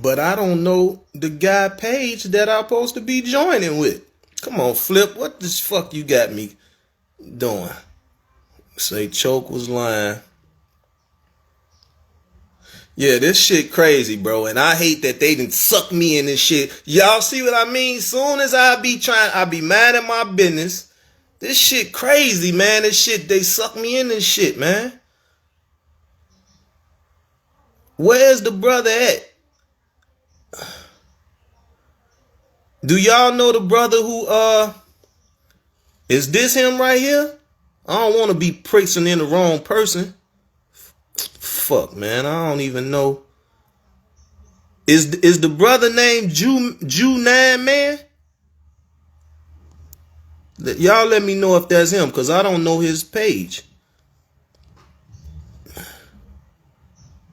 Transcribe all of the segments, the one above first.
But I don't know the guy page that I'm supposed to be joining with. Come on, Flip. What the fuck you got me doing? Say Choke was lying. Yeah, this shit crazy, bro. And I hate that they didn't suck me in this shit. Y'all see what I mean? Soon as I be mad at my business. This shit crazy, man. This shit, they suck me in this shit, man. Where's the brother at? Do y'all know the brother who, is this him right here? I don't want to be pricking in the wrong person. Fuck, man. I don't even know. Is the brother named Jew 9 Man? Y'all let me know if that's him, because I don't know his page.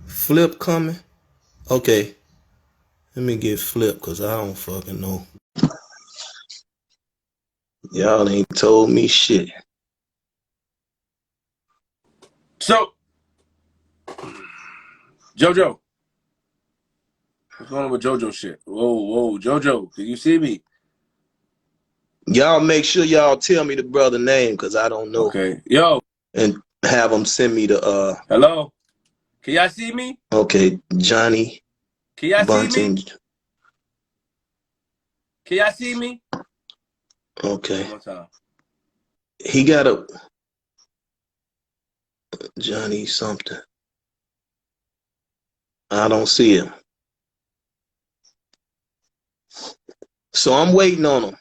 Flip coming? Okay. Let me get Flip, because I don't fucking know. Y'all ain't told me shit. So, JoJo. What's going on with JoJo shit? Whoa, JoJo, can you see me? Y'all make sure y'all tell me the brother name, because I don't know. Okay. Yo. And have them send me the, Hello? Can y'all see me? Okay, Johnny. Can y'all see Bunting. me? Can y'all see me? Okay. One more time. He got a Johnny something. I don't see him. So I'm waiting on him.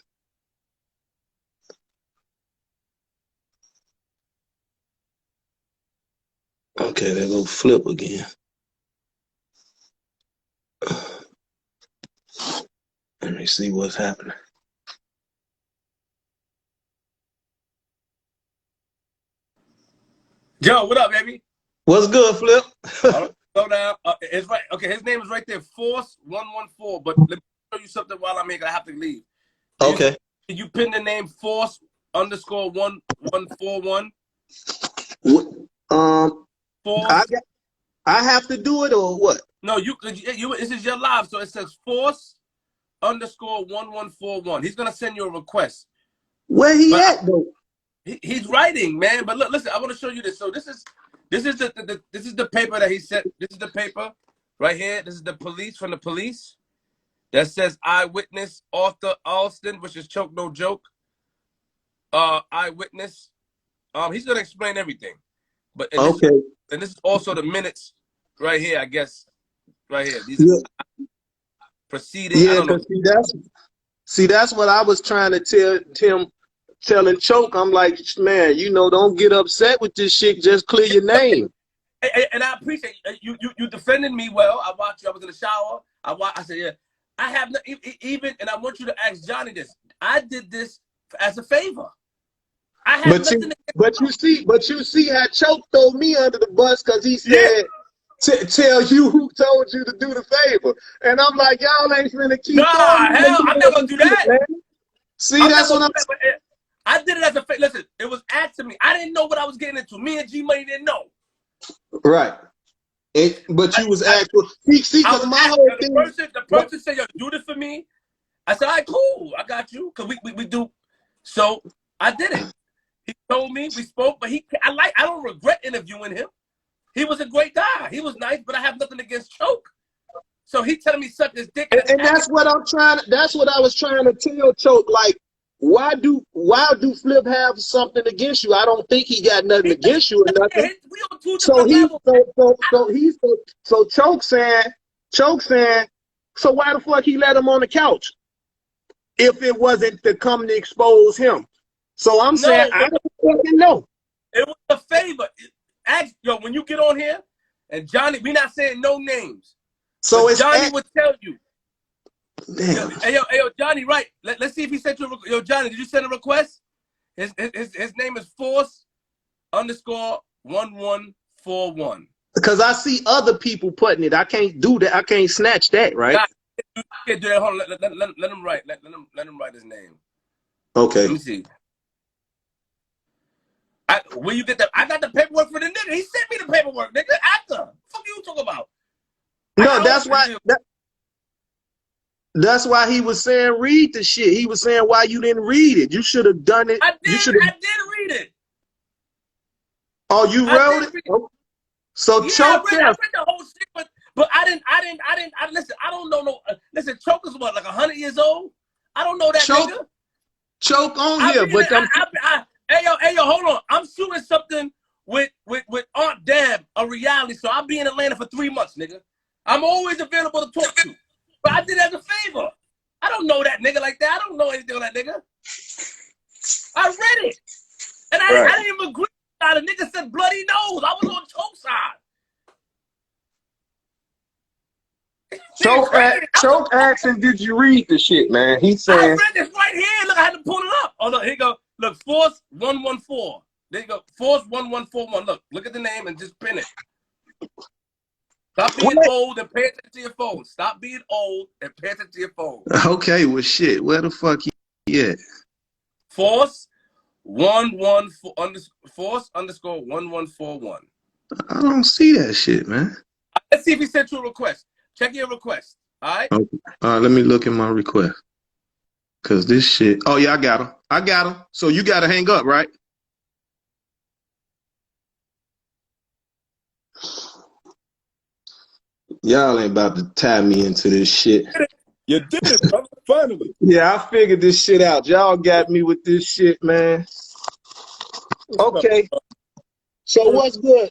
Okay, there go Flip again. Let me see what's happening. Joe, what up, baby? What's good, Flip? Slow down. It's right. Okay, his name is right there, Force 114. But let me show you something while I'm here. I have to leave. Okay. Can you pin the name Force _ 1141? Force. I have to do it or what? No, you. This is your live, so it says Force _ 1141. He's gonna send you a request. Where he at though? He's writing, man. But look, listen, I want to show you this. So this is the paper that he sent. This is the paper right here. This is the police from the police that says eyewitness Arthur Alston, which is Choke No Joke. Eyewitness. He's gonna explain everything. But Okay. This is also the minutes right here, I guess. Right here. These proceedings. Yeah, I don't know. See, that's what I was trying to tell Tim, telling Choke. I'm like, man, don't get upset with this shit. Just clear your name. And I appreciate you defended me well. I watched you. I was in the shower. I said, yeah. I have no, even, and I want you to ask Johnny this. I did this as a favor. I have nothing. But you see how Choke throw me under the bus because he said, "Tell you who told you to do the favor," and I'm like, y'all ain't finna keep throwing me. Hell, I'm not gonna do that. Man. See, that's what I'm saying. I did it as a favor. Listen, it was asked to me. I didn't know what I was getting into. Me and G Money didn't know. Right. But you was asked. See, because my whole thing. The person said, "Yo, do this for me." I said, "All right, cool. I got you." Cause we do. So I did it. He told me, we spoke, but I don't regret interviewing him. He was a great guy. He was nice, but I have nothing against Choke. So he telling me suck his dick. And that's what that's what I was trying to tell Choke. Like, why do Flip have something against you? I don't think he got nothing against you or nothing. We on two different levels. So Choke saying, so why the fuck he let him on the couch? If it wasn't to come to expose him. So I'm saying, I don't fucking know. It was a favor. When you get on here, and Johnny, we're not saying no names. So Johnny would tell you. Damn. Hey, yo, Johnny, right. Let's see if he sent you Yo, Johnny, did you send a request? His name is Force _ 1141. Because I see other people putting it. I can't do that. I can't snatch that, right? You can't do that. Hold on. Let him write. Let him write his name. Okay. Let me see. Where you get that? I got the paperwork for the nigga. He sent me the paperwork, nigga. After. What the fuck you talking about? No, that's why. That's why he was saying read the shit. He was saying why you didn't read it. You should have done it. I You did. should have. I did read it. Oh, you I wrote did it. read it. Oh. So Yeah, choke I test. read the whole shit, but I didn't. Listen, I don't know no. Listen, Choke is what, like 100 years old? I don't know that nigga. Choke on I here, be in but them. hey yo, hold on. I'm shooting something with Aunt Dab, a reality. So I'll be in Atlanta for 3 months, nigga. I'm always available to talk to. But I did it as a favor. I don't know that nigga like that. I don't know anything on that nigga. I read it. And I didn't even agree. The nigga said bloody nose. I was on Choke side. Choke asking, did you read the shit, man? He I saying. read this right here. Look, I had to pull it up. Oh, look, here you go. Look, Force 114. There you go. Force 1141. Look at the name and just pin it. Stop being old and pay attention to your phone. Stop being old and pay attention to your phone. Okay, well, shit. Where the fuck he at? Force 114 Force underscore 1141. I don't see that shit, man. Let's see if he sent you a request. Check your request. All right. Okay. Let me look at my request. Cause this shit. Oh yeah, I got him. I got him. So you gotta hang up, right? Y'all ain't about to tie me into this shit. You did it, brother. Finally. Yeah, I figured this shit out. Y'all got me with this shit, man. Okay. So what's good?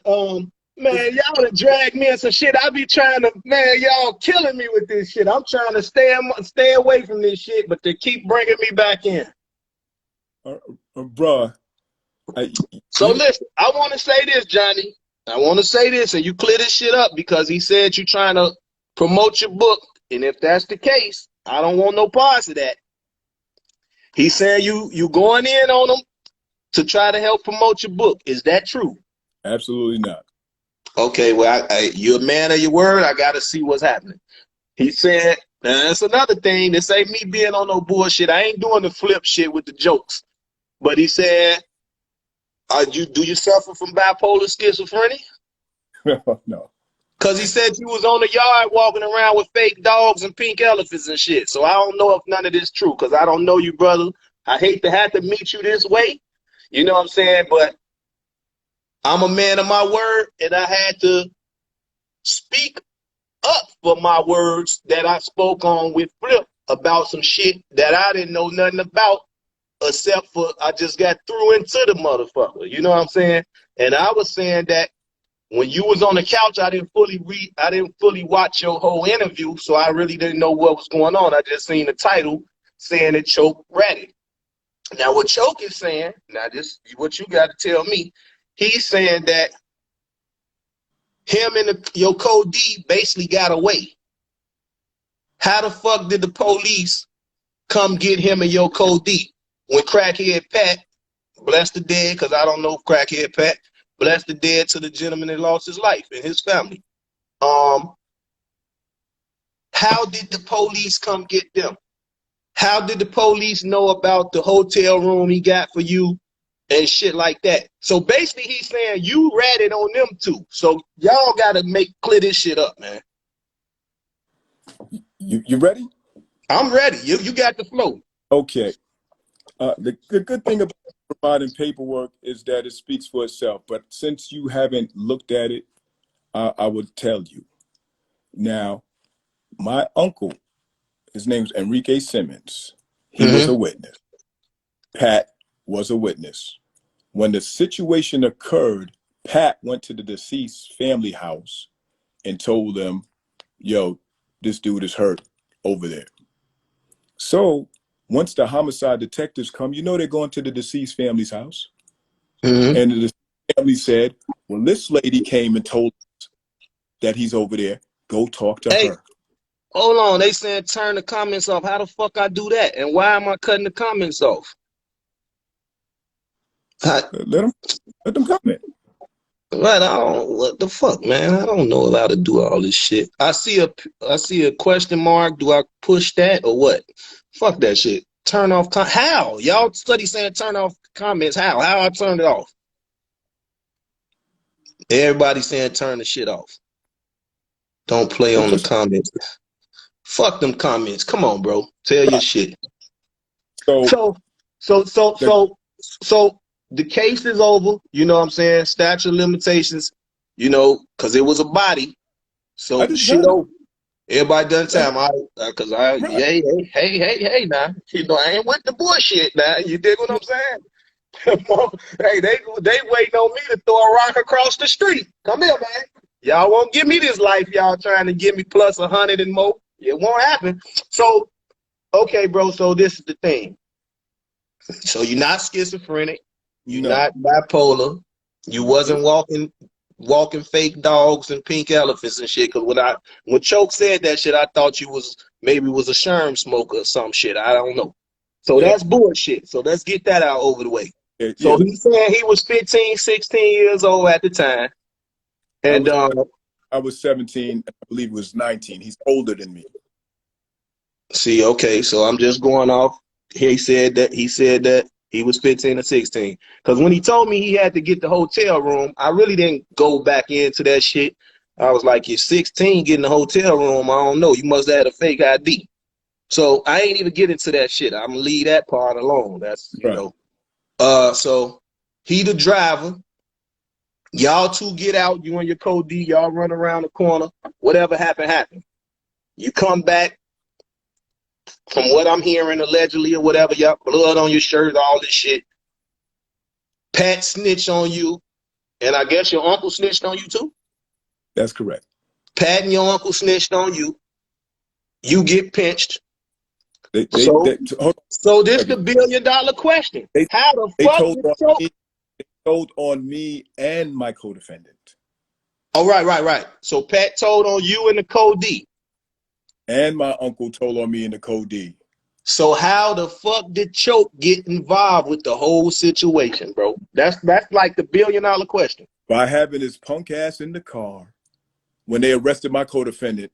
Man, y'all done drag me in some shit. I be trying to, man, y'all killing me with this shit. I'm trying to stay away from this shit, but they keep bringing me back in. Bruh. So listen, I want to say this, Johnny. I want to say this, and you clear this shit up because he said you're trying to promote your book, and if that's the case, I don't want no parts of that. He said you going in on him to try to help promote your book. Is that true? Absolutely not. Okay, well, you're a man of your word. I got to see what's happening. He said, that's another thing. This ain't me being on no bullshit. I ain't doing the flip shit with the jokes. But he said, do you suffer from bipolar schizophrenia? No. Because he said you was on the yard walking around with fake dogs and pink elephants and shit. So I don't know if none of this is true because I don't know you, brother. I hate to have to meet you this way. You know what I'm saying? But I'm a man of my word, and I had to speak up for my words that I spoke on with Flip about some shit that I didn't know nothing about, except for I just got threw into the motherfucker. You know what I'm saying? And I was saying that when you was on the couch, I didn't fully watch your whole interview, so I really didn't know what was going on. I just seen the title saying that Choke ready. Now what Choke is saying, now this is what you got to tell me. He's saying that him and your Code D basically got away. How the fuck did the police come get him and your Code D? When Crackhead Pat, bless the dead, because I don't know Crackhead Pat, bless the dead to the gentleman that lost his life and his family. How did the police come get them? How did the police know about the hotel room he got for you and shit like that? So basically he's saying you ratted on them too. So y'all got to clear this shit up, man. You ready? I'm ready. You got the flow. Okay. The good thing about providing paperwork is that it speaks for itself. But since you haven't looked at it, I would tell you. Now, my uncle, his name's Enrique Simmons. He was a witness. Pat was a witness. When the situation occurred, Pat went to the deceased family house and told them, yo, this dude is hurt over there. So once the homicide detectives come, you know they're going to the deceased family's house. And the family said, well, this lady came and told us that he's over there. Go talk to her. Hold on. They saying turn the comments off. How the fuck I do that? And why am I cutting the comments off? Let them comment. Right, what the fuck, man? I don't know how to do all this shit. I see a question mark. Do I push that or what? Fuck that shit. Turn off. How? Y'all study saying turn off comments. How? How I turn it off? Everybody saying turn the shit off. Don't play on the comments. Fuck them comments. Come on, bro. Tell your shit. So So, so, so, the, so, so the case is over. You know what I'm saying? Statute of limitations. You know, because it was a body. I So just shit done it. over. Everybody done Right. time. Cause I, Right. hey, now. You know, I ain't with the bullshit now. You dig what I'm saying? Hey, they waiting on me to throw a rock across the street. Come here, man. Y'all won't give me this life. Y'all trying to give me plus 100 and more. It won't happen. So, okay, bro. So this is the thing. So you're not schizophrenic. You're No. not bipolar. You wasn't walking fake dogs and pink elephants and shit. Cause when Choke said that shit, I thought you was maybe was a sherm smoker or some shit. I don't know. So Yeah. that's bullshit. So let's get that out over the way. Yeah. So Yeah. he said he was 15, 16 years old at the time. I And was I was 17. I believe it was 19. He's older than me. see, okay, so I'm just going off. He said that he was 15 or 16. Because when he told me he had to get the hotel room, I really didn't go back into that shit. I was like, you're 16 getting the hotel room. I don't know. You must have had a fake ID. So I ain't even get into that shit. I'm gonna leave that part alone. That's Right. So he the driver. Y'all two get out. You and your code D. Y'all run around the corner. Whatever happened, happened. You come back. From what I'm hearing, allegedly or whatever, y'all blood on your shirt, all this shit. Pat snitched on you, and I guess your uncle snitched on you too. That's correct. Pat and your uncle snitched on you. You get pinched. They So, hold on so a this the second. $1 billion question. They How the they fuck told did on so? me, told on me and my co-defendant. Oh, right. So Pat told on you and the code D. And my uncle told on me and the code D. So how the fuck did Choke get involved with the whole situation, bro? That's like the $1 billion question. By having his punk ass in the car when they arrested my co-defendant.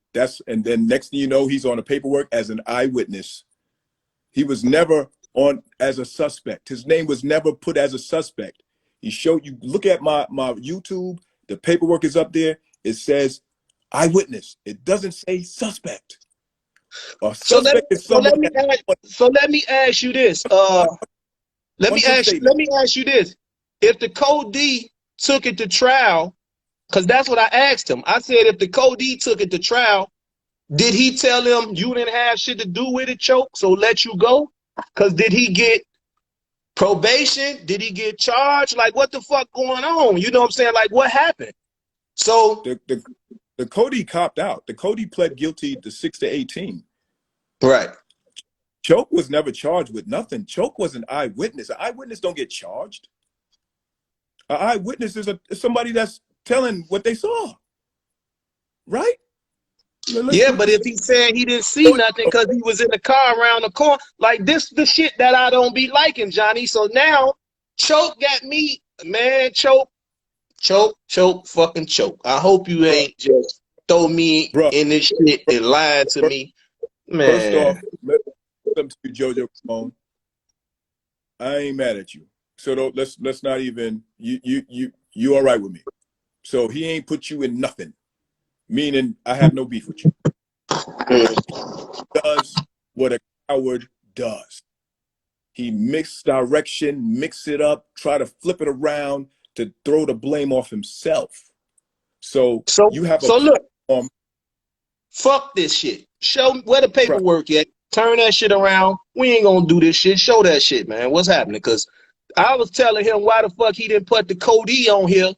And then next thing you know, he's on the paperwork as an eyewitness. He was never on as a suspect. His name was never put as a suspect. He showed you, look at my YouTube, the paperwork is up there. It says eyewitness. It doesn't say suspect. A So let suspect is so let someone me that ask, so let me ask you this. one quick Let statement. me ask you this. If the code D took it to trial, because that's what I asked him. I said if the code D took it to trial, did he tell him you didn't have shit to do with it, Choke, so let you go? Because did he get probation? Did he get charged? Like what the fuck going on? You know what I'm saying? Like what happened? So The Cody copped out. The Cody pled guilty to 6 to 18. right. Choke was never charged with nothing. Choke was an eyewitness. An eyewitness don't get charged. An eyewitness is somebody that's telling what they saw, right? Let's Yeah, do but this. if he said he didn't see nothing because he was in the car around the corner, like this the shit that I don't be liking, Johnny. So now Choke got me, man, fucking choke. I hope you Bruh, ain't just throw me bruh, in this shit and lied to bruh. me. First off, Man. something to you, Jojo Capone. I ain't mad at you. So don't, let's not even you all right with me. So he ain't put you in nothing, meaning I have no beef with you. Does what a coward does. He mix direction, mix it up, try to flip it around to throw the blame off himself. So So you have a so look, platform. fuck this shit. Show me where the Right. paperwork at. Turn that shit around. We ain't gonna do this shit. Show that shit, man. What's happening? Cause I was telling him why the fuck he didn't put the Cody on here.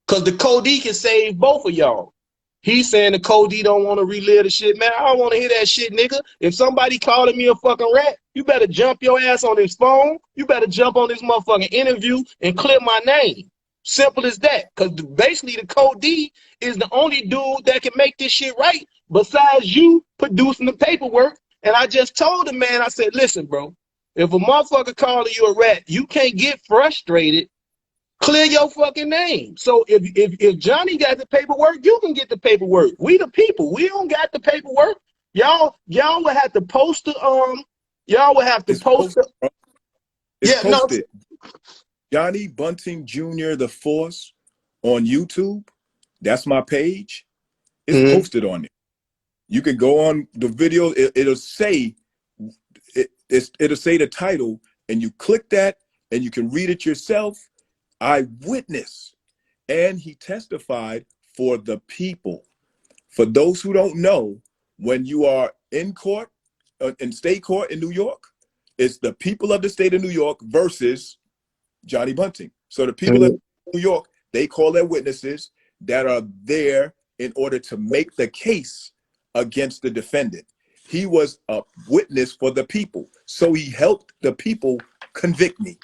Cause the Cody can save both of y'all. He's saying the Cody don't want to relive the shit. Man, I don't want to hear that shit, nigga. If somebody calling me a fucking rat, you better jump your ass on his phone. You better jump on this motherfucking interview and clear my name. Simple as that. Because basically the Cody is the only dude that can make this shit right besides you producing the paperwork. And I just told him, man, I said, listen, bro, if a motherfucker calling you a rat, you can't get frustrated. Clear your fucking name. So if Johnny got the paperwork, you can get the paperwork. We the people. We don't got the paperwork. Y'all would have to post the y'all would have to It's post posted. the It's yeah, no. posted. Johnny Bunting Jr. The Force on YouTube. That's my page. It's Mhm. posted on there. You can go on the video. It'll say it'll say the title, and you click that, and you can read it yourself. Eyewitness, and he testified for the people. For those who don't know, when you are in court, in state court in New York, it's the people of the state of New York versus Johnny Bunting. So the people of New York, they call their witnesses that are there in order to make the case against the defendant. He was a witness for the people, so he helped the people convict me.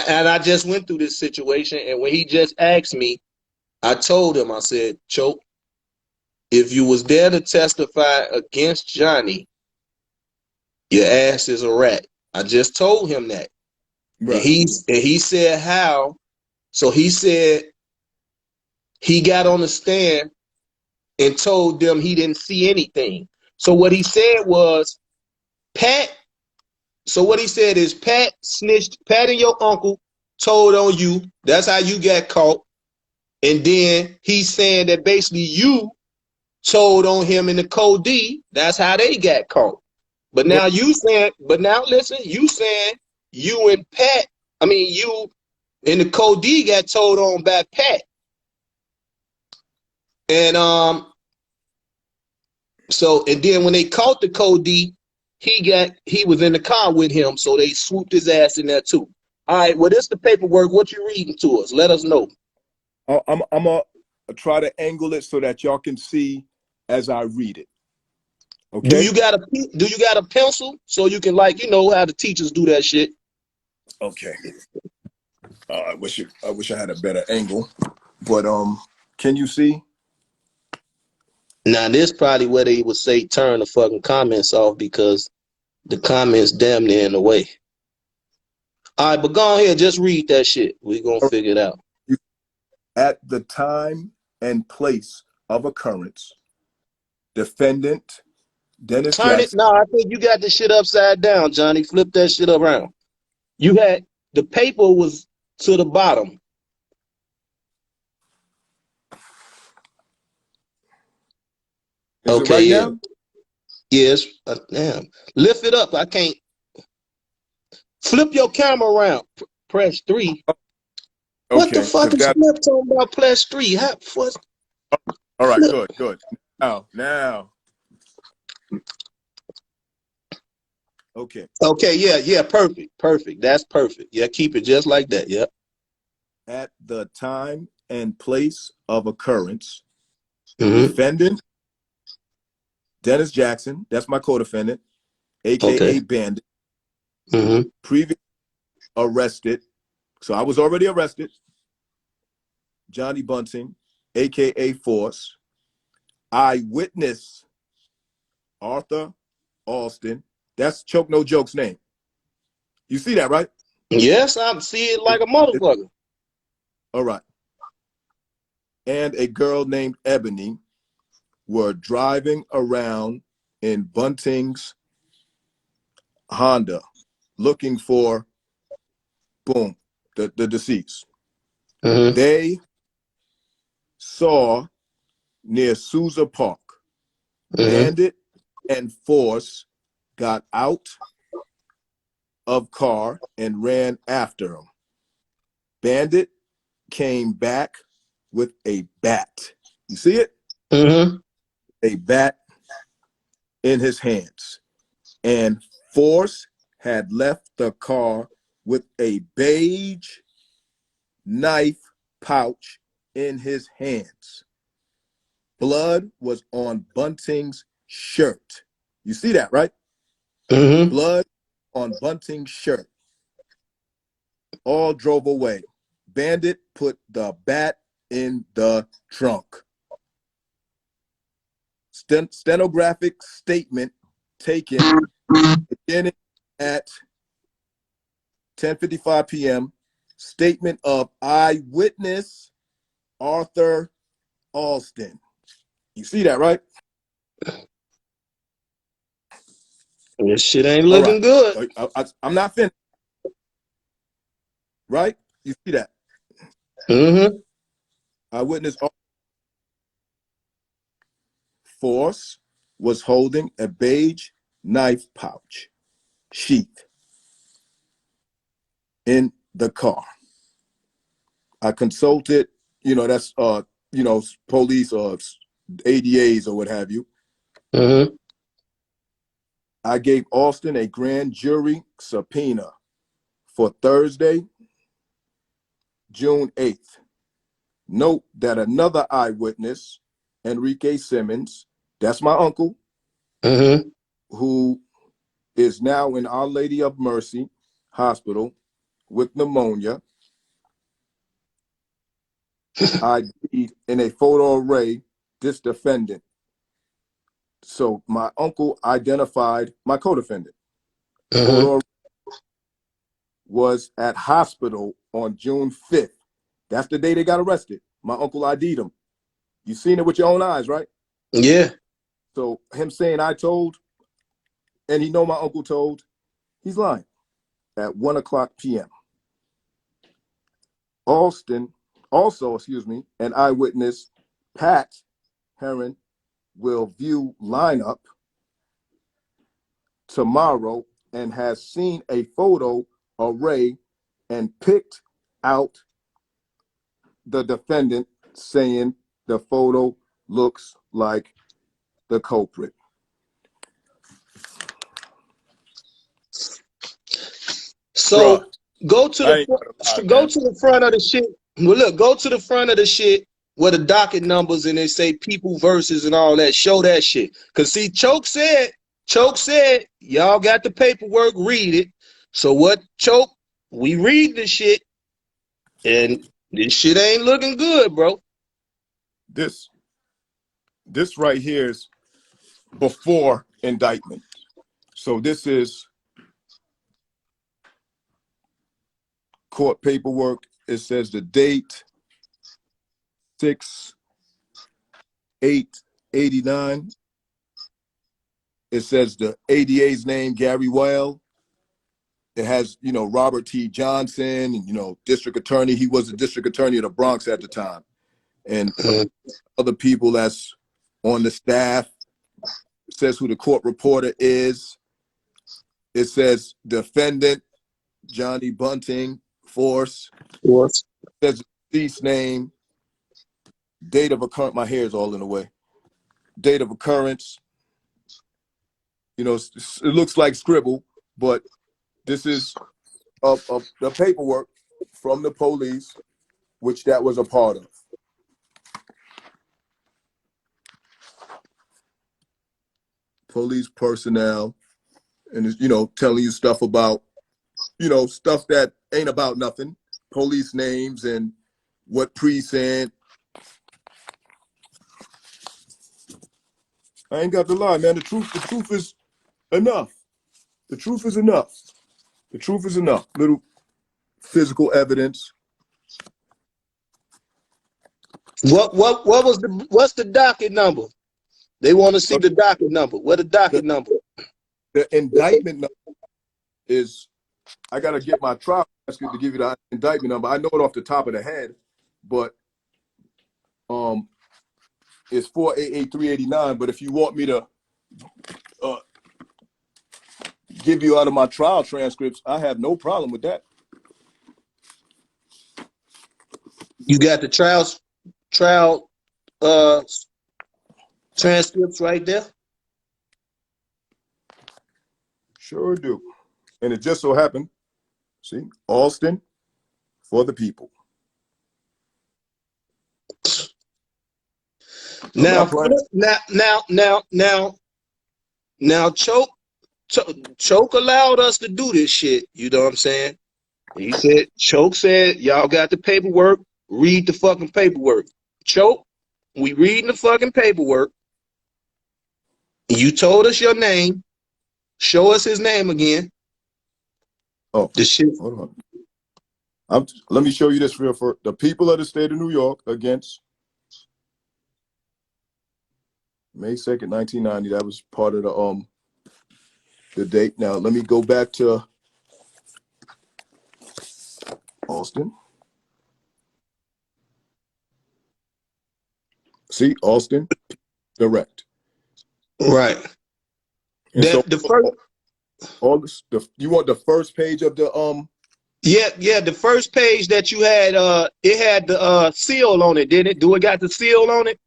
And I just went through this situation, and when he just asked me, I told him, I said, Choke, if you was there to testify against Johnny, your ass is a rat. I just told him that. Right. And he said how. So he said he got on the stand and told them he didn't see anything. So what he said was, Pat. So what he said is Pat snitched. Pat and your uncle told on you. That's how you got caught. And then he's saying that basically you told on him in the Code D. That's how they got caught. But now you saying, but now listen, you saying you and Pat, I mean you and the Code D got told on by Pat. And so and then when they caught the Code D, he was in the car with him, so they swooped his ass in there too. All right, well, this is the paperwork. What you reading to us? Let us know. I'm gonna try to angle it so that y'all can see as I read it. Okay. Do you got a pencil so you can, like, you know how the teachers do that shit? Okay. I wish I had a better angle, but can you see? Now this probably where they would say turn the fucking comments off because the comments damn near in the way. All right, but go ahead, just read that shit. We gonna figure it out. At the time and place of occurrence, defendant Dennis Turn it. Jackson. No, I think you got the shit upside down, Johnny. Flip that shit around. You had the paper was to the bottom. Is it Okay, right yeah. now? Yes. Damn. Lift it up. I can't. Flip your camera around. Press 3. What the Okay, fuck because is that. Flip talking about? Press 3. All right, Flip. good. Now. Okay. Okay, yeah, perfect. That's perfect. Yeah, keep it just like that. Yep. At the time and place of occurrence, Mm-hmm. defendant Dennis Jackson, that's my co-defendant, aka Okay. Bandit, Mm-hmm. previously arrested. So I was already arrested. Johnny Bunting, aka Force, eyewitness Arthur Alston. That's Choke No Joke's name. You see that, right? Yes, I see it like a motherfucker. All right. And a girl named Ebony were driving around in Bunting's Honda looking for, boom, the deceased. Mm-hmm. They saw near Sousa Park, Mm-hmm. Bandit and Force got out of car and ran after him. Bandit came back with a bat. You see it? Mm-hmm. A bat in his hands. And Force had left the car with a beige knife pouch in his hands. Blood was on Bunting's shirt. You see that, right? Mm-hmm. Blood on Bunting's shirt. All drove away. Bandit put the bat in the trunk. Stenographic statement taken beginning at 10:55 p.m. Statement of eyewitness Arthur Alston. You see that, right? This shit ain't All right. looking good. I'm not finished. Right? You see that? Mm-hmm. Eyewitness Force was holding a beige knife pouch sheath in the car. I consulted, that's police or ADAs or what have you. Mm-hmm. I gave Austin a grand jury subpoena for Thursday, June 8th. Note that another eyewitness, Enrique Simmons, that's my uncle, Mm-hmm. who is now in Our Lady of Mercy Hospital with pneumonia. I did in a photo array this defendant. So my uncle identified my co-defendant. Mm-hmm. Photo was at hospital on June 5th. That's the day they got arrested. My uncle ID'd him. You seen it with your own eyes, right? Yeah. So him saying I told, and he know my uncle told, he's lying. At 1:00 p.m. Austin, also, an eyewitness, Pat Heron, will view lineup tomorrow and has seen a photo array and picked out the defendant, saying the photo looks like the culprit. So Bruh, go to I ain't gonna lie, man. the front of the shit. Well, look, go to the front of the shit where the docket numbers and they say people versus and all that. Show that shit. Cause see, Choke said, y'all got the paperwork, read it. So what, Choke? We read the shit, and this shit ain't looking good, bro. This right here is before indictment. So this is court paperwork. It says the date 6/8/89. It says the ADA's name, Gary Weil. It has, Robert T. Johnson, and, district attorney. He was the district attorney of the Bronx at the time. And other people that's on the staff. It says who the court reporter is. It says defendant, Johnny Bunting, force. What? It says deceased name, date of occurrence. My hair is all in the way. Date of occurrence. It looks like scribble, but this is the paperwork from the police, which that was a part of. Police personnel, and it's, telling you stuff about, stuff that ain't about nothing. Police names and what precinct. I ain't got to lie, man. The truth is enough. The truth is enough. The truth is enough. Little physical evidence. What's the docket number? They want to see the docket number. What the The, docket number? the indictment number is, I got to get my trial transcript to give you the indictment number. I know it off the top of the head, but it's 488389. But if you want me to uh, give you out of my trial transcripts, I have no problem with that. You got the trial uh transcripts right there. Sure do. And it just so happened, see, Austin for the people. Now, Choke allowed us to do this shit. You know what I'm saying? He said, Choke said, y'all got the paperwork. Read the fucking paperwork. Choke, we reading the fucking paperwork. You told us your name. Show us his name again. Oh, the shit. hold on. Let me show you this real for the people of the state of New York against May 2nd, 1990. That was part of the date. Now let me go back to Austin. See, Austin, direct. Right. And so The first, all this, you want the first page of the yeah, the first page that you had, it had the seal on it, didn't it? Do it got the seal on it?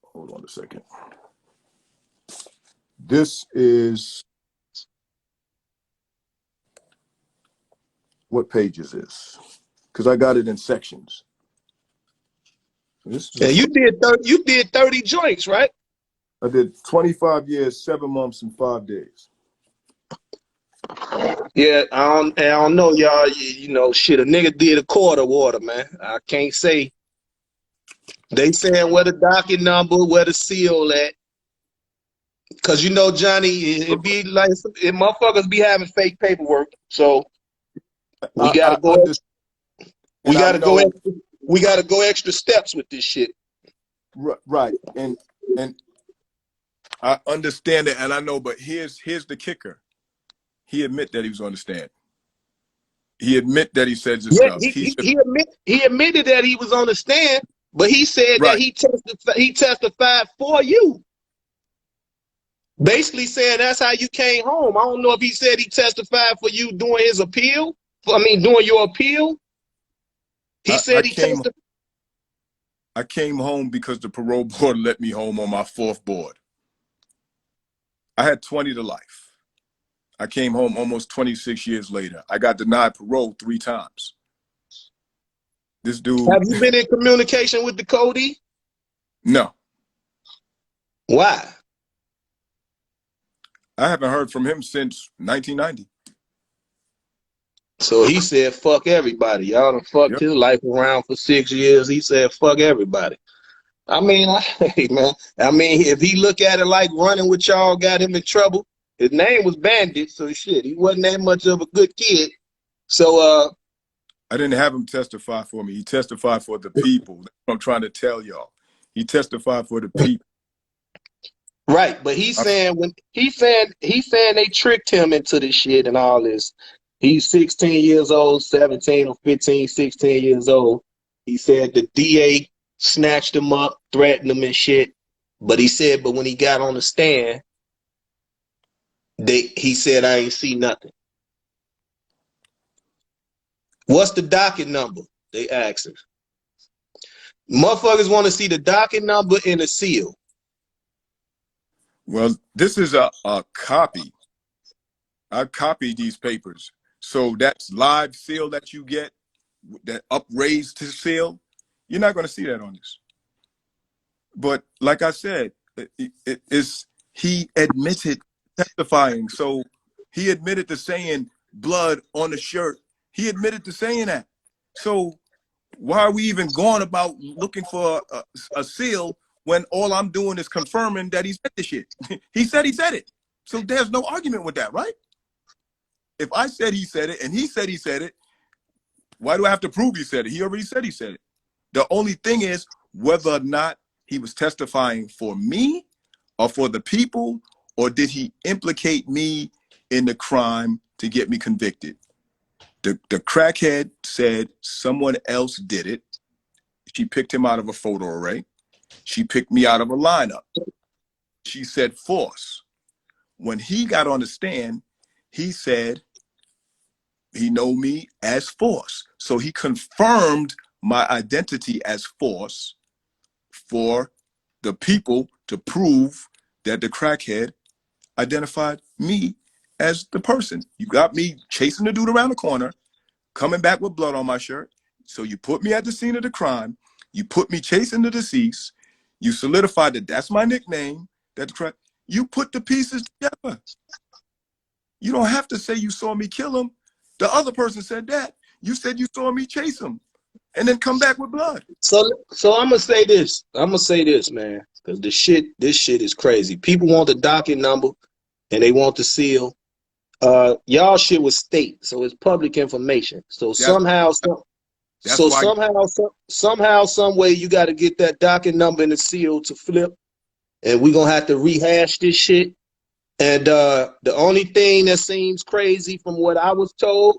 hold on a second. This is, what page is this? Because I got it in sections. This is the And first. you did 30 joints, right? I did 25 years, 7 months, and 5 days. Yeah, I don't know, y'all. You know, shit, a nigga did a quarter water, man. I can't say. They saying where the docket number, where the seal at. Cause you know, Johnny, it be like motherfuckers be having fake paperwork. So we gotta I go. understand, We and I gotta go. know, We gotta go extra steps with this shit. right, and I understand it, and I know, but here's the kicker. He admit that he was on the stand. He admit that he said this Yeah, stuff. He said, he admitted that he was on the stand, but he said that right. he testified for you. Basically saying that's how you came home. I don't know if he said he testified for you doing his appeal. I mean, doing your appeal. He I said he came testified. I came home because the parole board let me home on my 4th board. I had 20 to life. I came home almost 26 years later. I got denied parole 3 times. This dude, Have you been in communication with the Cody? no, Why? I haven't heard from him since 1990. So he said, fuck everybody. Y'all done fucked Yep. his life around for 6 years. He said, fuck everybody. I mean, hey, man. I mean, if he look at it like running with y'all got him in trouble, his name was Bandit, so shit, he wasn't that much of a good kid. So, I didn't have him testify for me. He testified for the people. That's what I'm trying to tell y'all. He testified for the people. right, but he's saying he's saying they tricked him into this shit and all this. He's 16 years old, 17 or 15, 16 years old. He said the DA snatched him up, threatened him and shit. But he said, but when he got on the stand, he said, I ain't see nothing. What's the docket number? They asked him. Motherfuckers want to see the docket number and the seal. Well, this is a copy. I copied these papers. So that's live seal that you get, that upraised to seal. You're not going to see that on this. But like I said, he admitted testifying. So he admitted to saying blood on the shirt. He admitted to saying that. So why are we even going about looking for a seal when all I'm doing is confirming that he said the shit? He said it. So there's no argument with that, right? If I said he said it and he said it, why do I have to prove he said it? He already said he said it. The only thing is whether or not he was testifying for me or for the people, or did he implicate me in the crime to get me convicted? The crackhead said someone else did it. She picked him out of a photo array. She picked me out of a lineup. She said force. When he got on the stand, he said he know me as force. So he confirmed my identity as force for the people to prove that the crackhead identified me as the person. You got me chasing the dude around the corner, coming back with blood on my shirt. So you put me at the scene of the crime. You put me chasing the deceased. You solidified that that's my nickname. That the crack. You put the pieces together. You don't have to say you saw me kill him. The other person said that. You said you saw me chase him and then come back with blood. So I'm gonna say this. I'm gonna say this, man, because this shit is crazy. People want the docket number and they want the seal. Y'all shit was state, so it's public information. So That's why somehow, some way, you got to get that docket number and the seal to flip, and we're gonna have to rehash this shit. And the only thing that seems crazy from what I was told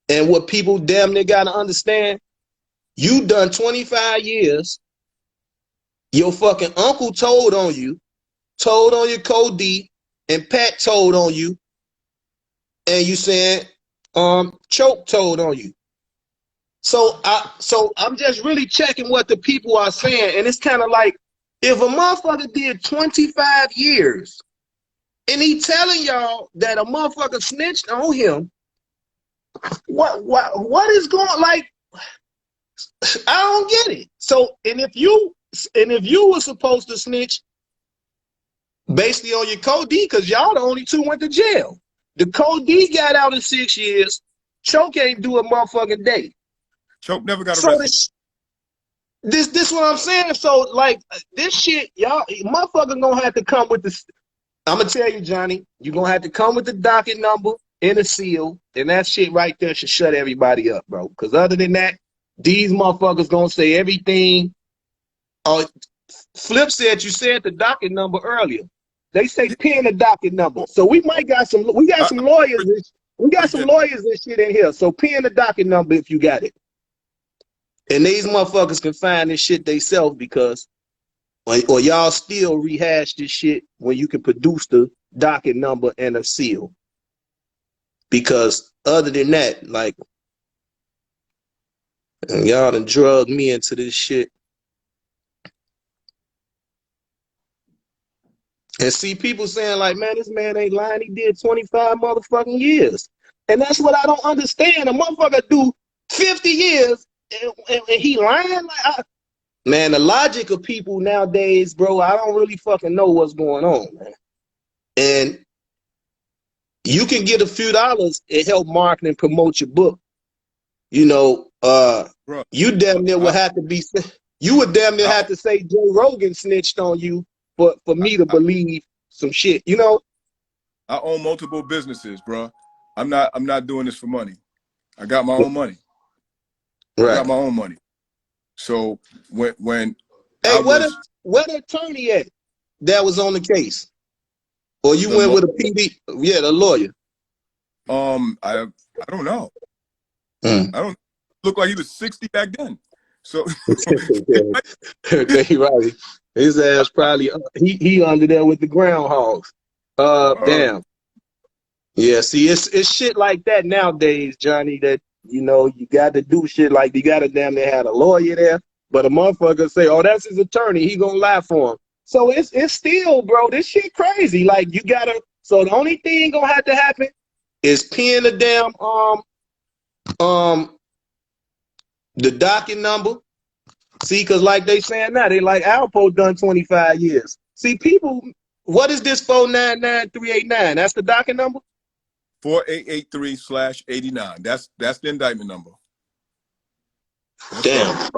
and what people damn near gotta understand, you done 25 years. Your fucking uncle told on you. told on your code D, and Pat told on you, and you saying Choke told on you. So I'm just really checking what the people are saying, and it's kind of like if a motherfucker did 25 years and he telling y'all that a motherfucker snitched on him, what is going like? I don't get it. So and if you were supposed to snitch basically on your code D, because y'all the only two went to jail. The code D got out in 6 years. Choke ain't do a motherfucking day. Choke never got So arrested. this what I'm saying. So like this shit, y'all motherfucker gonna have to come with this. I'm gonna tell you, Johnny, you're gonna have to come with the docket number and a seal, and that shit right there should shut everybody up, bro. Because other than that, these motherfuckers gonna say everything. Flip said you said the docket number earlier. They say pin the docket number. So we got some lawyers. We got some lawyers and shit in here. So pin the docket number if you got it. And these motherfuckers can find this shit themselves because, or y'all still rehash this shit when you can produce the docket number and a seal. Because other than that, like, y'all done drugged me into this shit. And see people saying like, man, this man ain't lying. He did 25 motherfucking years. And that's what I don't understand. A motherfucker do 50 years and he lying? Like, man, the logic of people nowadays, bro, I don't really fucking know what's going on, man. And you can get a few dollars and help market and promote your book. You know, Bro, you damn near would have to be, you would damn near have to say Joe Rogan snitched on you for me to believe some shit, you know? I own multiple businesses, bro. I'm not doing this for money. I got my own money. Right. I got my own money. So when hey, where the attorney at that was on the case? Or you went with a PD? Yeah, the lawyer. I don't know. I don't look like he was 60 back then. So they right. His ass probably he under there with the groundhogs. Damn. Yeah, see, it's shit like that nowadays, Johnny, that, you know, you got to do shit like you got to damn near have a lawyer there, but a motherfucker say, oh, that's his attorney, he gonna lie for him. So it's still, bro, this shit crazy. Like, you gotta, so the only thing gonna have to happen is pin the damn, the docket number. See, because like they saying now, they like Alpo done 25 years. See, people, what is this 499389? That's the docket number? 4883/89. That's the indictment number. Damn.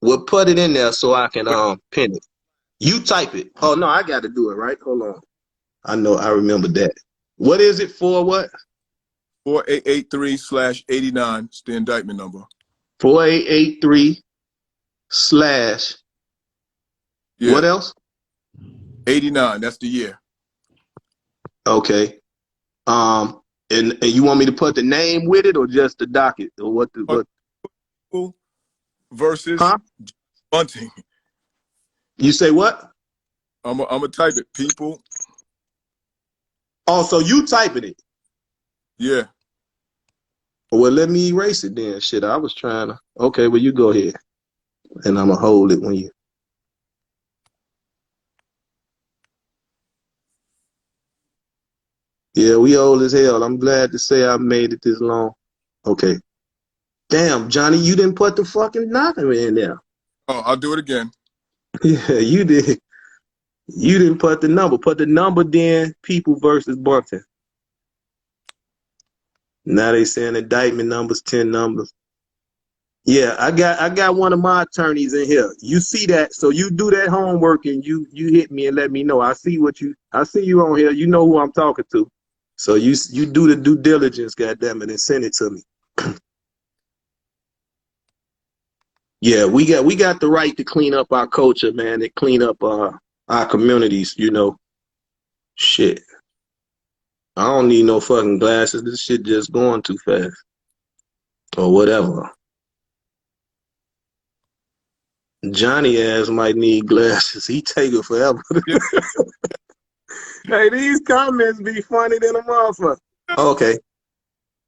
We'll put it in there so I can pin it. You type it. Oh no, I got to do it, right? Hold on. I know, I remember that. What is it for? What? 4883/89. It's the indictment number. 4883 slash. Yeah. What else? 89. That's the year. Okay. And you want me to put the name with it or just the docket or what? Versus Bunting. You say what? I'm gonna type it. People. Oh, so you typing it? Yeah. Well, let me erase it then. Shit, I was trying to. Okay, well, you go ahead, and I'm gonna hold it when you. Yeah, we old as hell. I'm glad to say I made it this long. Okay. Damn, Johnny, you didn't put the fucking knocker in there. Oh, I'll do it again. Yeah, you did. You didn't put the number. Put the number then, people versus Bunting. Now they saying indictment numbers, 10 numbers. Yeah, I got one of my attorneys in here. You see that, so you do that homework and you hit me and let me know. I see you on here. You know who I'm talking to. So you do the due diligence, goddammit, and send it to me. Yeah, we got the right to clean up our culture, man, and clean up our communities, you know. Shit. I don't need no fucking glasses. This shit just going too fast. Or whatever. Johnny ass might need glasses. He take it forever. Yeah. Hey, these comments be funny than a motherfucker. Okay.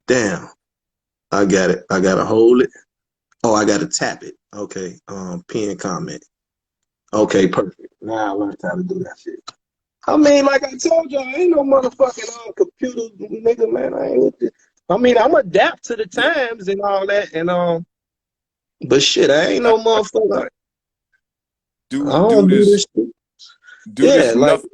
Damn. I got it. I gotta hold it. Oh, I gotta tap it. Okay. Pin comment. Okay, perfect. Now I learned how to do that shit. I mean, like I told y'all, I ain't no motherfucking computer nigga, man. I ain't with this. I mean, I'm adapt to the times and all that, and but shit, I ain't I, no I, motherfucker. I do don't do this this shit. do Yeah, this like enough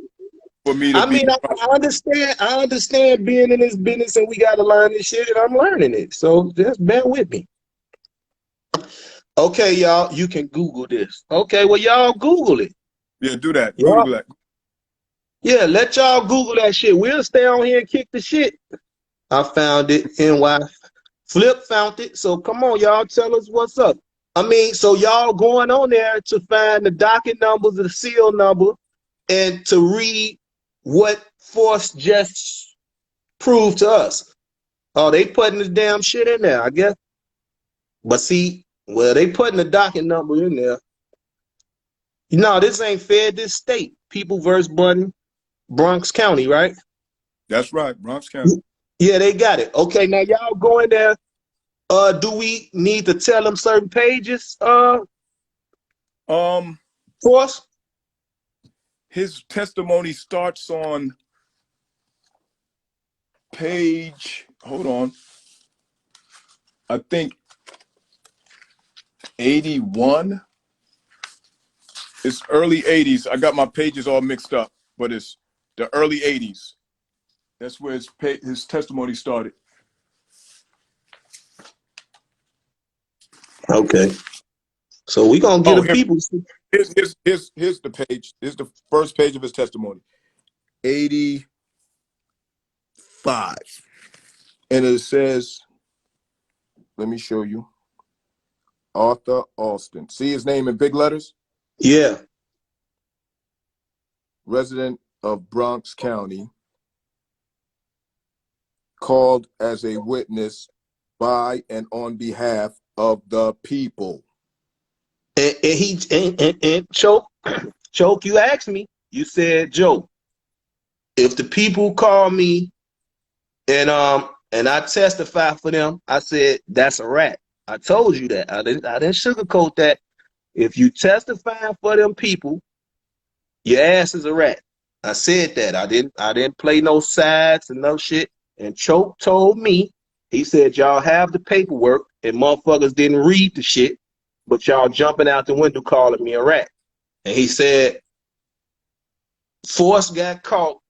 for me to I be mean, I understand. I understand being in this business, and we got to learn this shit, and I'm learning it. So just bear with me. Okay, y'all, you can Google this. Okay, well, y'all Google it. yeah, do that. Y'all, Google that. yeah, let y'all Google that shit. We'll stay on here and kick the shit. I found it. NY Flip found it. So come on, y'all, tell us what's up. I mean, so y'all going on there to find the docket numbers, the seal number, and to read what Force just proved to us. Oh, they putting this damn shit in there, I guess. But see, well, they putting the docket number in there. No, this ain't fair. This state. People versus Bunting, Bronx County, right? That's right, Bronx County. Yeah, they got it. Okay, now y'all go in there. Do we need to tell them certain pages? Um, Force? his testimony starts on page. Hold on. I think 81. It's early 80s. I got my pages all mixed up, but it's the early 80s. That's where his testimony started. Okay. So we gonna get Oh, the people. here's the page. Here's the first page of his testimony. 85. And it says, let me show you. Arthur Alston. See his name in big letters? Yeah. Resident of Bronx County, called as a witness by and on behalf of the people. And Choke, you asked me. You said, Joe, if the people call me and I testify for them, I said that's a rat. I told you that. I didn't sugarcoat that. If you testify for them people, your ass is a rat. I said that. I didn't play no sides and no shit. And Choke told me, he said y'all have the paperwork and motherfuckers didn't read the shit, but y'all jumping out the window calling me a rat. And he said Force got caught,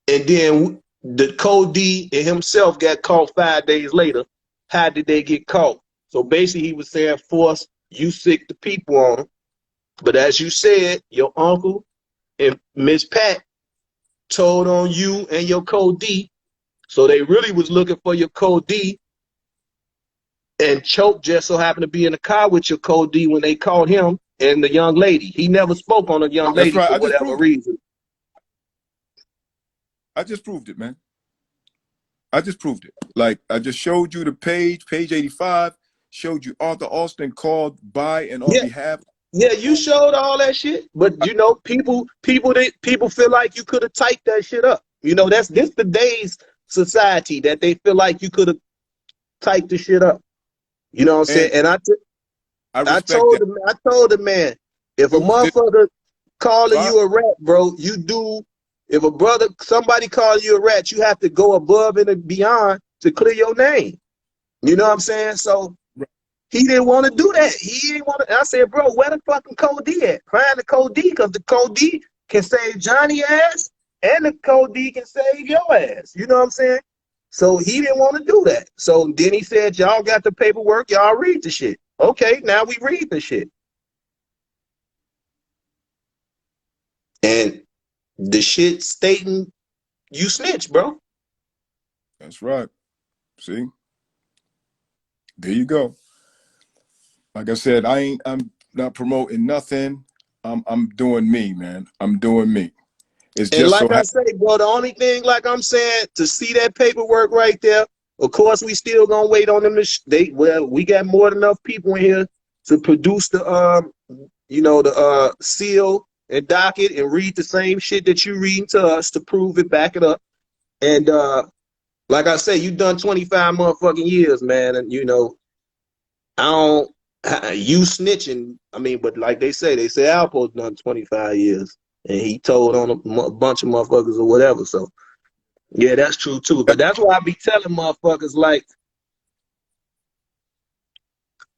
and then the Code D and himself got caught 5 days later. How did they get caught? So basically, he was saying, Force, you sick the people on him. But as you said, your uncle and Miss Pat told on you and your Code D. So they really was looking for your Code D. And Choke just so happened to be in the car with your Code D when they called him and the young lady. He never spoke on the young That's lady right. for I just whatever proved it. reason. I just proved it, man. I just proved it. Like, I just showed you the page 85, showed you Arthur Alston called by and on Yeah, behalf. yeah, you showed all that shit, but you know, people feel like you could have typed that shit up. You know, that's this today's society that they feel like you could have typed the shit up. You know what I'm saying? And And I I respect told that. the man, if a Dudes did motherfucker calling fine. you a rat, bro, you do. If a brother, somebody calling you a rat, you have to go above and beyond to clear your name. You know what I'm saying? So he didn't want to do that. He didn't want to. I said, bro, where the fucking Code D at? Find the Code D, because the Code D can save Johnny ass and the Code D can save your ass. You know what I'm saying? So he didn't want to do that. So then he said, y'all got the paperwork, y'all read the shit. Okay, now we read the shit. And the shit stating you snitch, bro. That's right. See? There you go. Like I said, I'm not promoting nothing. I'm doing me, man. I'm doing me. It's And just so like I say, bro, the only thing, like I'm saying, to see that paperwork right there, of course, we still gonna wait on them. We got more than enough people in here to produce the the seal and docket and read the same shit that you reading to us to prove it, back it up. And like I say, you done 25 motherfucking years, man, and I don't you snitching. I mean, but like they say Alpo's done 25 years, and he told on a bunch of motherfuckers or whatever. So yeah, that's true too. But that's why I be telling motherfuckers, like,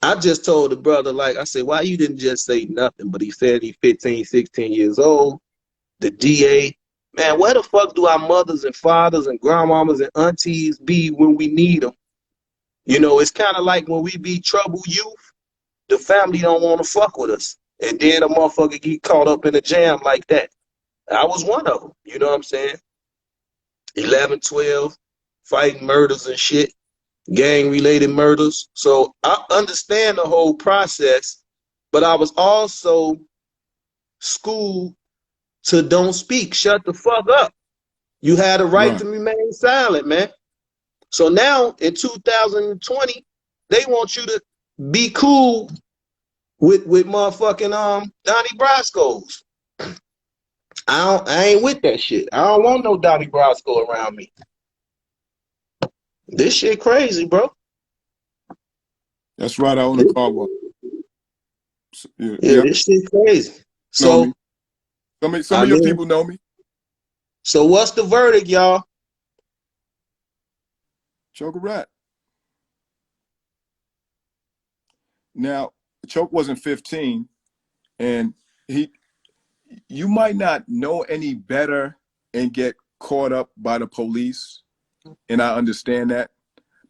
I just told the brother, like, I said, why you didn't just say nothing? But he said he's 15, 16 years old. The DA, man, where the fuck do our mothers and fathers and grandmamas and aunties be when we need them? It's kind of like when we be trouble youth, the family don't want to fuck with us. And then a motherfucker get caught up in a jam like that. I was one of them, you know what I'm saying? 11, 12, fighting murders and shit, gang-related murders. So I understand the whole process, but I was also schooled to don't speak, shut the fuck up. You had a right Right. to remain silent, man. So now in 2020, they want you to be cool with motherfucking Donnie Brasco's. I ain't with that shit. I don't want no Donnie Brasco around me. This shit crazy, bro. That's right. I own a car wash. Yeah, Yeah. this shit crazy. Know So me. Some of your people know me. So what's the verdict, y'all? Choke a rat. Now, Choke wasn't 15, and you might not know any better and get caught up by the police, and I understand that.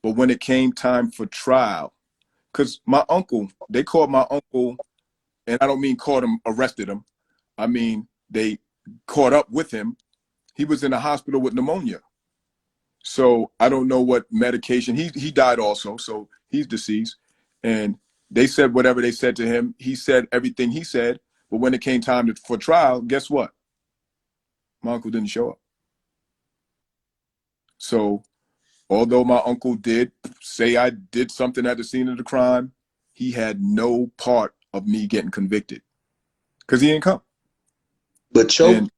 But when it came time for trial, because they called my uncle, and I don't mean caught him, arrested him. I mean, they caught up with him. He was in the hospital with pneumonia. So I don't know what medication. He died also, so he's deceased. And they said whatever they said to him. He said everything he said. But when it came time for trial, guess what? My uncle didn't show up. So although my uncle did say I did something at the scene of the crime, he had no part of me getting convicted because he didn't come. But And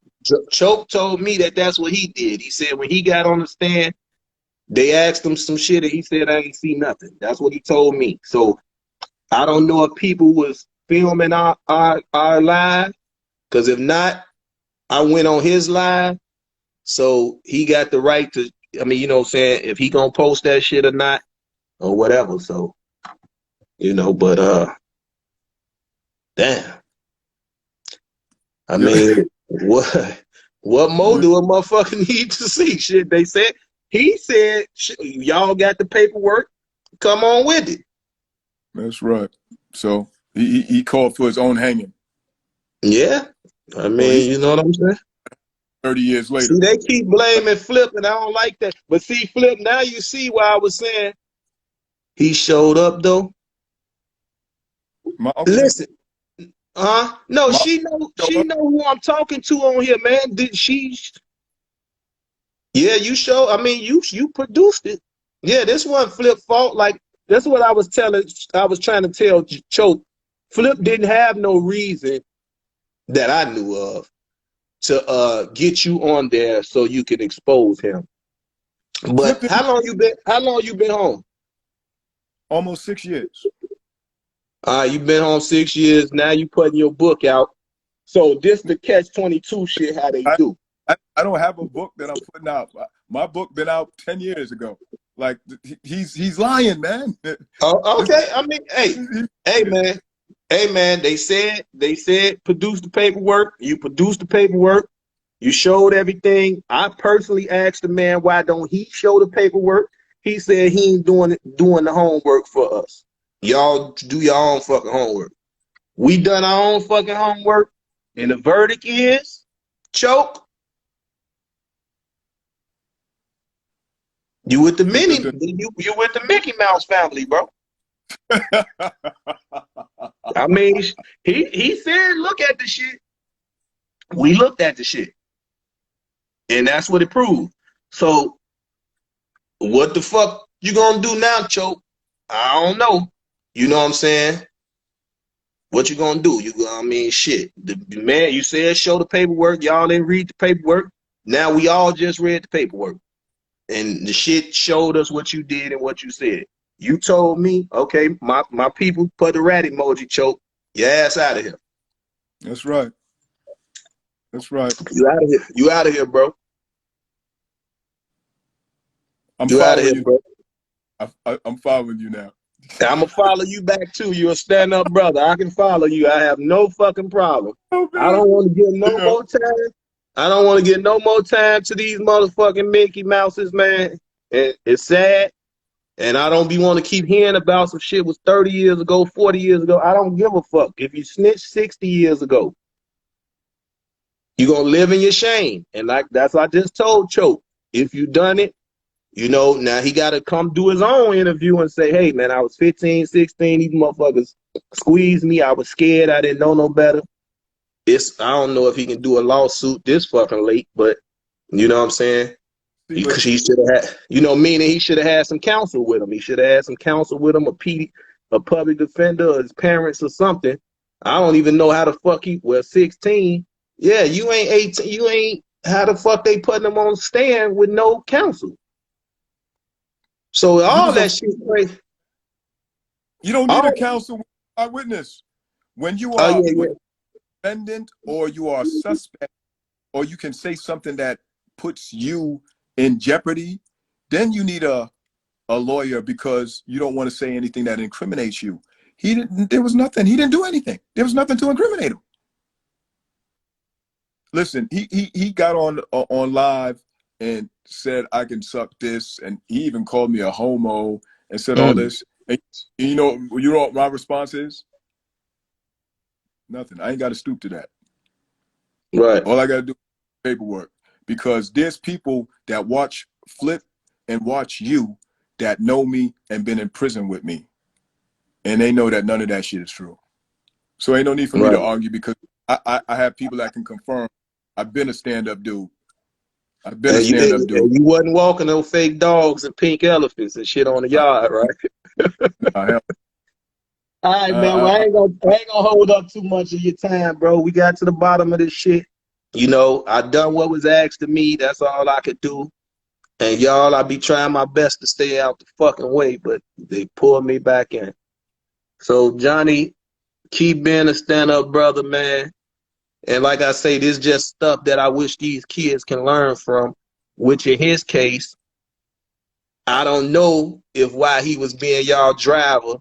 Choke told me that that's what he did. He said when he got on the stand, they asked him some shit and he said, I ain't see nothing. That's what he told me. So I don't know if people was filming our live, because if not, I went on his live. So he got the right to, I mean, what I'm saying, if he gonna post that shit or not, or whatever. So, but damn. I mean, what more do a motherfucker need to see? Shit, he said, y'all got the paperwork, come on with it. that's right. So he called for his own hanging. Yeah. I Well, mean, you know what I'm saying? 30 years later. See, they keep blaming Flip, and I don't like that. But see, Flip, now you see why I was saying he showed up, though. My uncle Listen, no, my she know who I'm talking to on here, man. Did she? Yeah, you show. I mean, you produced it. Yeah, this one Flip fault. Like, that's what I was telling. I was trying to tell Choke. Flip didn't have no reason that I knew of to get you on there so you can expose him. But flipped how long you been? How long you been home? almost 6 years. You've been home 6 years. Now you putting your book out. So this the catch-22 shit. How they do? I don't have a book that I'm putting out. My book been out 10 years ago. Like he's lying, man. Oh, okay. I mean, hey, man. They said produce the paperwork. You produced the paperwork. You showed everything. I personally asked the man why don't he show the paperwork. He said he ain't doing the homework for us. Y'all do your own fucking homework. We done our own fucking homework, and the verdict is Choke. You with the you with the Mickey Mouse family, bro. I mean, he said, look at the shit. We looked at the shit, and that's what it proved. So, what the fuck you gonna do now, Choke? I don't know. You know what I'm saying? What you gonna do? Shit. The man, you said show the paperwork. Y'all didn't read the paperwork. Now we all just read the paperwork. And the shit showed us what you did and what you said. You told me, okay, my people put the rat emoji, choke. Your ass out of here. That's right. That's right. You out of here. You out of here, bro. I'm You out of following here, you. bro. I'm following you now. I'm gonna follow you back too. You're a stand-up brother. I can follow you. I have no fucking problem. Oh I man. don't want to get no Yeah. more time. I don't want to get no more time to these motherfucking Mickey Mouses, man. And it's sad. And I don't be want to keep hearing about some shit was 30 years ago, 40 years ago. I don't give a fuck. If you snitched 60 years ago, you gonna live in your shame. And like that's what I just told Choke. If you done it, now he got to come do his own interview and say, hey, man, I was 15, 16. These motherfuckers squeezed me. I was scared. I didn't know no better. I don't know if he can do a lawsuit this fucking late, but you know what I'm saying? See, but Because he should have had, meaning he should have had some counsel with him. He should have had some counsel with him, a public defender, or his parents or something. I don't even know how the fuck 16. Yeah, you ain't 18. You ain't, how the fuck they putting him on stand with no counsel? So you all was a that shit crazy. you don't need a Oh, counsel eyewitness. When you oh are yeah, when yeah. defendant or you are a suspect or you can say something that puts you in jeopardy, then you need a lawyer because you don't want to say anything that incriminates you. He didn't. There was nothing. He didn't do anything. There was nothing to incriminate him. Listen, he got on live and said I can suck this, and he even called me a homo and said all Mm, this. And you know what my response is? Nothing. I ain't got to stoop to that. right. All I got to do is paperwork because there's people that watch Flip and watch you that know me and been in prison with me, and they know that none of that shit is true. So ain't no need for me to Right. argue because I have people that can confirm I've been a stand-up dude. I've been a And you stand-up didn't, dude. and you wasn't walking no fake dogs and pink elephants and shit on the Nah, yard, right? nah, hell, All right, man. Well, I ain't gonna hold up too much of your time, bro. We got to the bottom of this shit. I done what was asked of me. That's all I could do. And y'all, I be trying my best to stay out the fucking way, but they pulled me back in. So Johnny, keep being a stand-up brother, man. And like I say, this just stuff that I wish these kids can learn from, which in his case, I don't know if while he was being y'all driver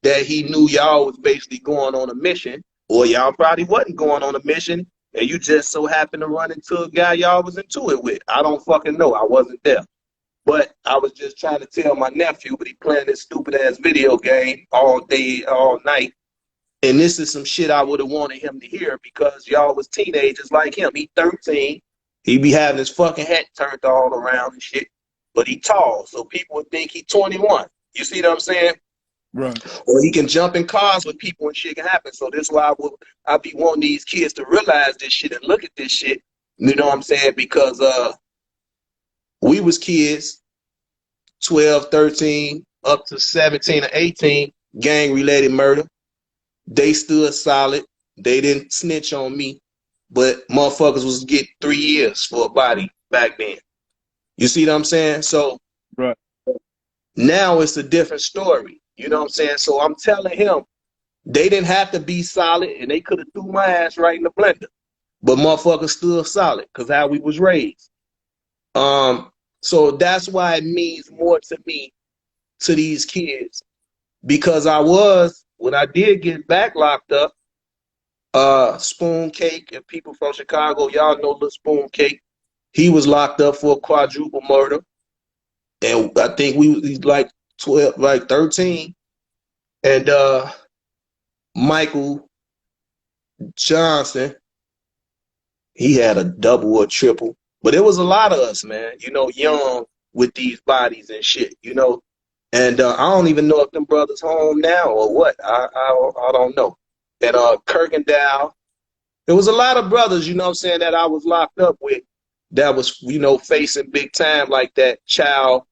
that he knew y'all was basically going on a mission, or y'all probably wasn't going on a mission, and you just so happened to run into a guy y'all was into it with. I don't fucking know. I wasn't there. But I was just trying to tell my nephew, but he playing this stupid ass video game all day, all night. And this is some shit I would have wanted him to hear because y'all was teenagers like him. He 13. He be having his fucking hat turned all around and shit. But he tall, so people would think he 21. You see what I'm saying? right. Or he can jump in cars with people and shit can happen. So this is why I be wanting these kids to realize this shit and look at this shit. You know what I'm saying? Because we was kids, 12, 13, up to 17 or 18, gang-related murder. They stood solid. They didn't snitch on me. But motherfuckers was getting 3 years for a body back then. You see what I'm saying? So Right. now it's a different story. You know what I'm saying? So I'm telling him, they didn't have to be solid, and they could have threw my ass right in the blender. But motherfuckers stood solid because how we was raised. So that's why it means more to me, to these kids, because when I did get back locked up, Spoon Cake, and people from Chicago, y'all know Lil Spoon Cake. He was locked up for a quadruple murder, and I think he's like 12, like 13, and Michael Johnson, he had a double or triple. But it was a lot of us, man, young with these bodies and shit, And I don't even know if them brothers home now or what. I don't know. And Kirkendall, there was a lot of brothers, what I'm saying, that I was locked up with that was, facing big time like that child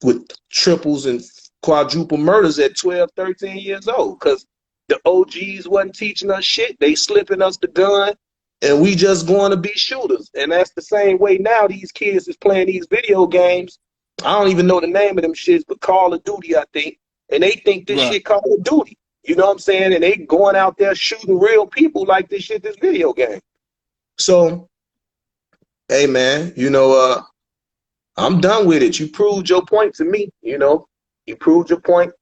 with triples and quadruple murders at 12, 13 years old. Because the OGs wasn't teaching us shit. They slipping us the gun, and we just going to be shooters. And that's the same way now these kids is playing these video games. I don't even know the name of them shits, but Call of Duty, I think. And they think this Right. shit Call of Duty. You know what I'm saying? And they going out there shooting real people like this shit, this video game. So, hey man, I'm done with it. You proved your point to me, You proved your point.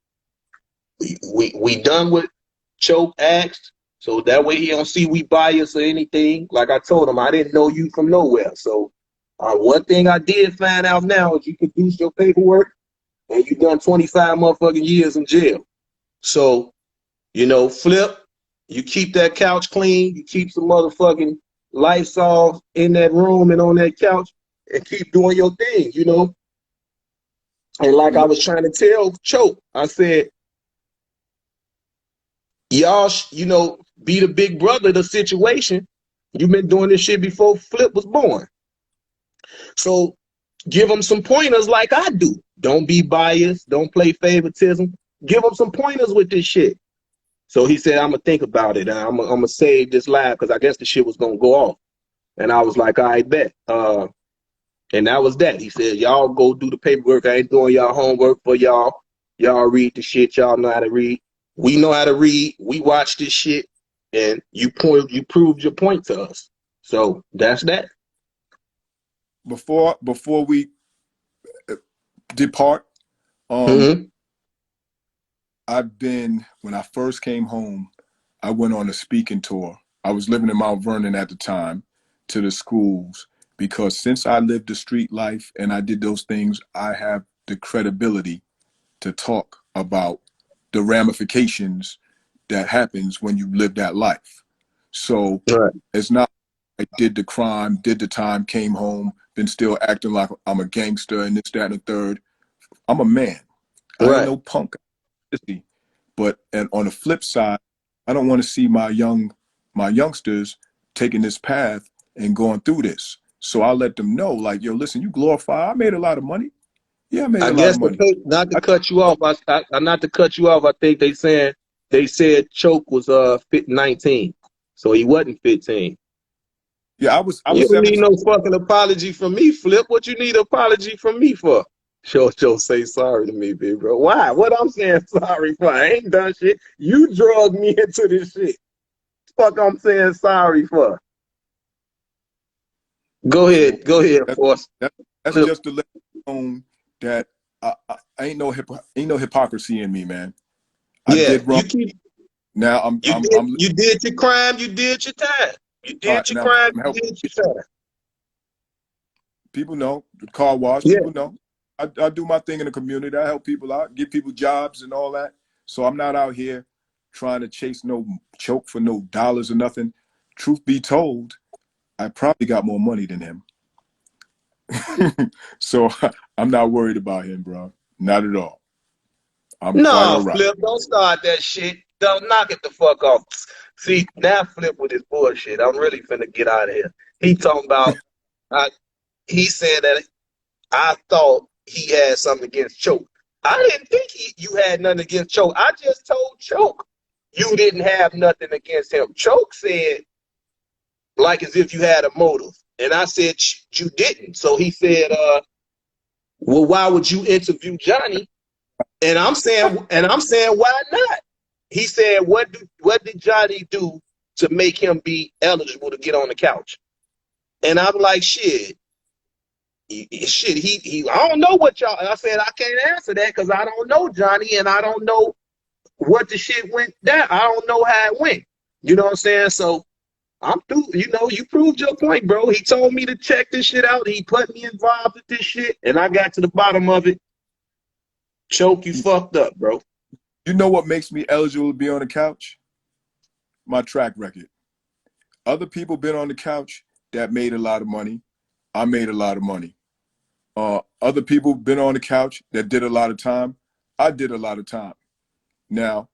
We done with Choke asked, so that way he don't see we bias or anything. Like I told him, I didn't know you from nowhere. So one thing I did find out now is you produce your paperwork and you done 25 motherfucking years in jail. So, Flip, you keep that couch clean, you keep some motherfucking Lysol in that room and on that couch and keep doing your thing, And like I was trying to tell Choke, I said, y'all, be the big brother of the situation. You've been doing this shit before Flip was born. So give them some pointers like I do. Don't be biased. Don't play favoritism. Give them some pointers with this shit. So he said, I'm going to think about it. And I'm going to save this live because I guess the shit was going to go off. And I was like, I bet. And that was that. He said, y'all go do the paperwork. I ain't doing y'all homework for y'all. Y'all read the shit. Y'all know how to read. We know how to read. We watch this shit. And you proved your point to us. So that's that. Before we depart, when I first came home, I went on a speaking tour. I was living in Mount Vernon at the time, to the schools, because since I lived the street life and I did those things, I have the credibility to talk about the ramifications that happens when you live that life. So Right. it's not I did the crime, did the time, came home, been still acting like I'm a gangster and this, that, and the third. I'm a man. I ain't no punk. But on the flip side, I don't want to see my youngsters taking this path and going through this. So I'll let them know, like, yo, listen, you glorify. I made a lot of money. Yeah, I made a lot of money. Not to cut you off. Not to cut you off. I think they said Choke was 19, so he wasn't 15. Yeah, I was You don't 17. need no fucking apology from me, Flip. What you need an apology from me for? Joe say sorry to me, big bro. Why? What I'm saying sorry for? I ain't done shit. You drugged me into this shit. Fuck I'm saying sorry for. Go ahead, Force. That's just to let you know that I ain't no hypocrisy in me, man. I did wrong. Now You did your crime. You did your time. You did your crime. You did your time. People know the car wash. Yeah. People know I do my thing in the community. I help people out, give people jobs and all that. So I'm not out here trying to chase no Choke for no dollars or nothing. Truth be told, I probably got more money than him. So I'm not worried about him, bro. Not at all. I'm quite all right. Flip, don't start that shit. Don't knock it the fuck off. See, now Flip with his bullshit. I'm really finna get out of here. He talking about, he said that I thought he had something against Choke. I didn't think you had nothing against Choke. I just told Choke you didn't have nothing against him. Choke said, like as if you had a motive. And I said, you didn't. So he said, well, why would you interview Johnny? And I'm saying, why not? He said, what did Johnny do to make him be eligible to get on the couch? And I'm like, shit, I don't know what y'all. I said I can't answer that because I don't know Johnny and I don't know what the shit went down. I don't know how it went. You know what I'm saying? So I'm through. You proved your point, bro. He told me to check this shit out. He put me involved with this shit, and I got to the bottom of it. Choke, you fucked up, bro. You know what makes me eligible to be on the couch? My track record. Other people been on the couch that made a lot of money. I made a lot of money. Other people been on the couch that did a lot of time. I did a lot of time. Now,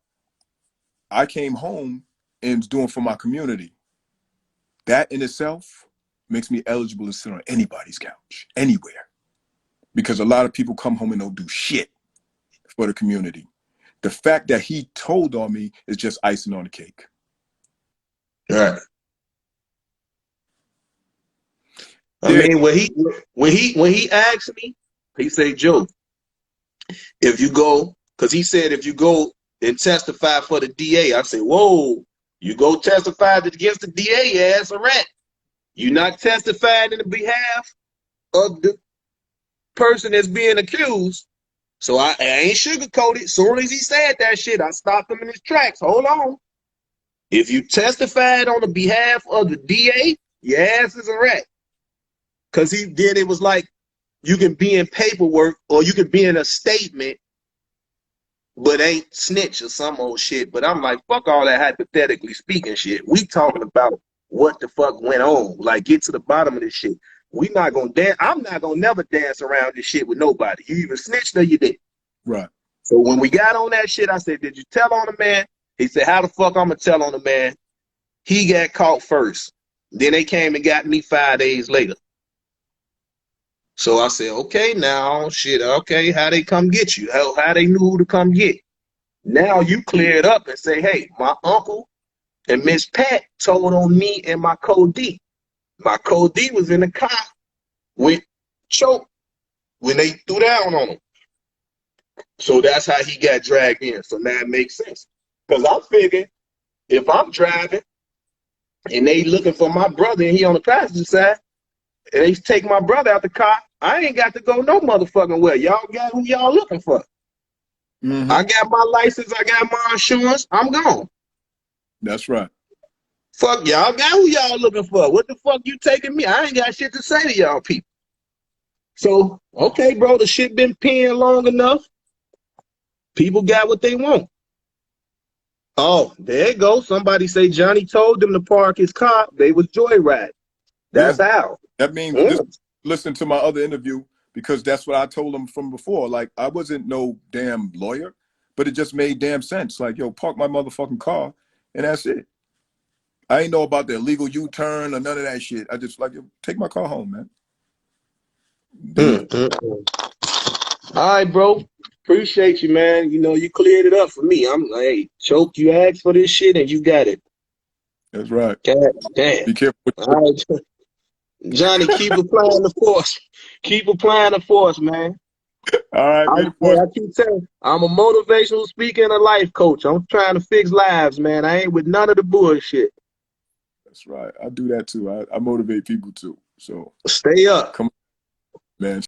I came home and was doing for my community. That in itself makes me eligible to sit on anybody's couch, anywhere. Because a lot of people come home and don't do shit for the community. The fact that he told on me is just icing on the cake. Right. I mean, when he asked me, he said, Joe, if you go, because he said if you go and testify for the DA, I said, whoa, you go testify against the DA, your ass a rat. You not testifying in the behalf of the person that's being accused. So I ain't sugarcoated. Soon as he said that shit, I stopped him in his tracks. Hold on. If you testified on the behalf of the DA, your ass is a rat. Because it was like, you can be in paperwork or you can be in a statement, but ain't snitch or some old shit. But I'm like, fuck all that hypothetically speaking shit. We talking about what the fuck went on. Like, get to the bottom of this shit. We not gonna dance. I'm not gonna never dance around this shit with nobody. You either snitched or you didn't. Right. So when we got on that shit, I said, did you tell on the man? He said, how the fuck I'm gonna tell on the man? He got caught first. Then they came and got me 5 days later. So I said, okay, now shit, okay, how they come get you? How they knew who to come get? Now you clear it up and say, hey, my uncle and Miss Pat told on me and my co-D. My co-D was in the car with Choke when they threw down on him. So that's how he got dragged in. So now it makes sense. Because I'm figuring if I'm driving and they looking for my brother and he on the passenger side, and they take my brother out the car, I ain't got to go no motherfucking where. Y'all got who y'all looking for. Mm-hmm. I got my license, I got my insurance, I'm gone. That's right. Fuck y'all got who y'all looking for. What the fuck you taking me? I ain't got shit to say to y'all people. So, okay, bro, the shit been peeing long enough. People got what they want. Oh, there you go. Somebody say Johnny told them to park his car. They was joyriding. That's how. That means listen to my other interview, because that's what I told him from before. Like, I wasn't no damn lawyer, but it just made damn sense. Like, yo, park my motherfucking car, and that's it. I ain't know about the illegal U-turn or none of that shit. I just like, yo, take my car home, man. All right, bro. Appreciate you, man. You know, you cleared it up for me. I'm like, hey, Choke, you asked for this shit and you got it. That's right. God damn. Be careful. All right. Johnny, keep applying the force. Keep applying the force, man. All right, man. I keep telling, I'm a motivational speaker and a life coach. I'm trying to fix lives, man. I ain't with none of the bullshit. That's right. I do that too. I motivate people too. So stay up. Come on, man.